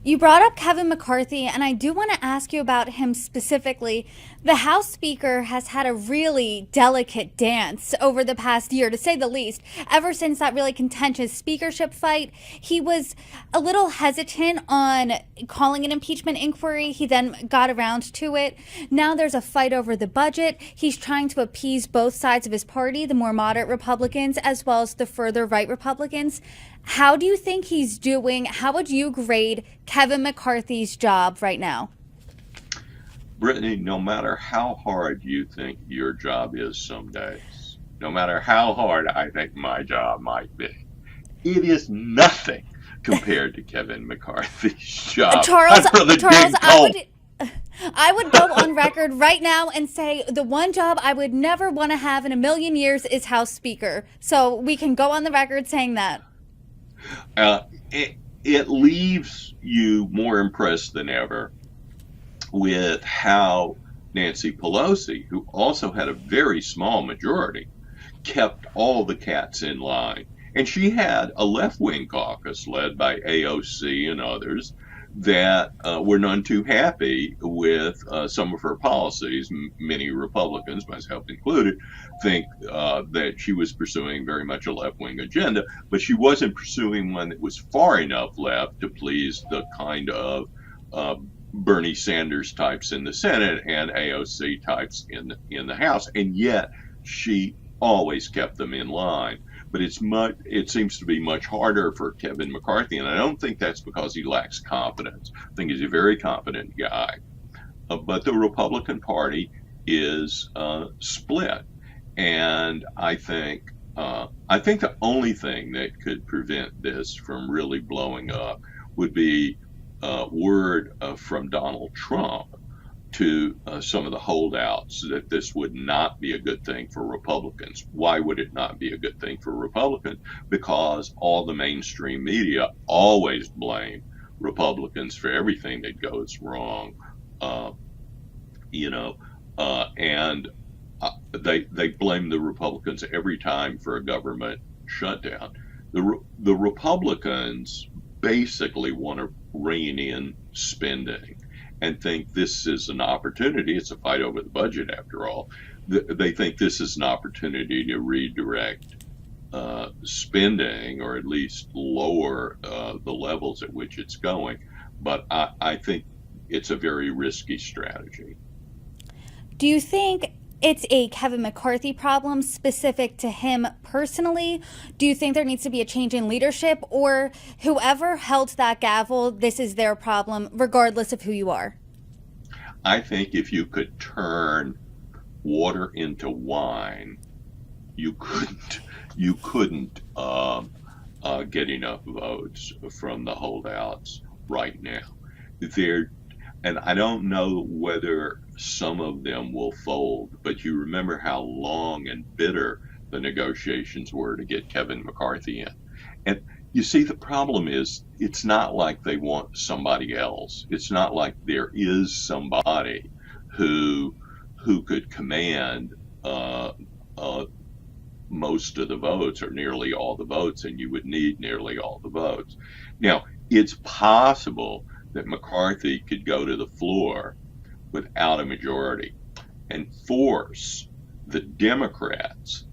You brought up Kevin McCarthy, and I do want to ask you about him specifically. The House Speaker has had a really delicate dance over the past year, to say the least. Ever since that really contentious speakership fight, he was a little hesitant on calling an impeachment inquiry. He then got around to it. Now there's a fight over the budget. He's trying to appease both sides of his party, the more moderate Republicans as well as the further right Republicans. How do you think he's doing? How would you grade Kevin McCarthy's job right now? Brittany, no matter how hard you think your job is some days, no matter how hard I think my job might be, it is nothing compared to Kevin McCarthy's job. Charles, I'd rather Charles, dig coal. I would go on record right now and say the one job I would never want to have in a million years is House Speaker. So we can go on the record saying that. Uh, it leaves you more impressed than ever with how Nancy Pelosi, who also had a very small majority, kept all the cats in line. And she had a left-wing caucus led by AOC and others that were none too happy with some of her policies. Many Republicans, myself included, think that she was pursuing very much a left-wing agenda, but she wasn't pursuing one that was far enough left to please the kind of Bernie Sanders types in the Senate and AOC types in the House, and yet she always kept them in line. But it seems to be much harder for Kevin McCarthy, and I don't think that's because he lacks confidence. I think he's a very confident guy. But the Republican Party is split, and I think the only thing that could prevent this from really blowing up would be word from Donald Trump to some of the holdouts that this would not be a good thing for Republicans. Why would it not be a good thing for Republicans? Because all the mainstream media always blame Republicans for everything that goes wrong, and they blame the Republicans every time for a government shutdown. The Republicans basically want to rein in spending and think this is an opportunity. It's a fight over the budget, after all. They think this is an opportunity to redirect spending, or at least lower the levels at which it's going. But I think it's a very risky strategy. Do you think it's a Kevin McCarthy problem specific to him personally? Do you think there needs to be a change in leadership, or whoever held that gavel, this is their problem, regardless of who you are? I think if you could turn water into wine, you couldn't get enough votes from the holdouts right now. And I don't know whether some of them will fold, but you remember how long and bitter the negotiations were to get Kevin McCarthy in. And you see, the problem is it's not like they want somebody else. It's not like there is somebody who could command most of the votes, or nearly all the votes, and you would need nearly all the votes. Now, it's possible that McCarthy could go to the floor without a majority and force the Democrats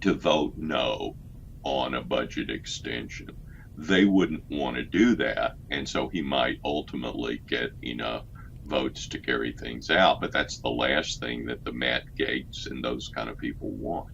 to vote no on a budget extension. They wouldn't want to do that, and so he might ultimately get enough votes to carry things out. But that's the last thing that the Matt Gaetz and those kind of people want.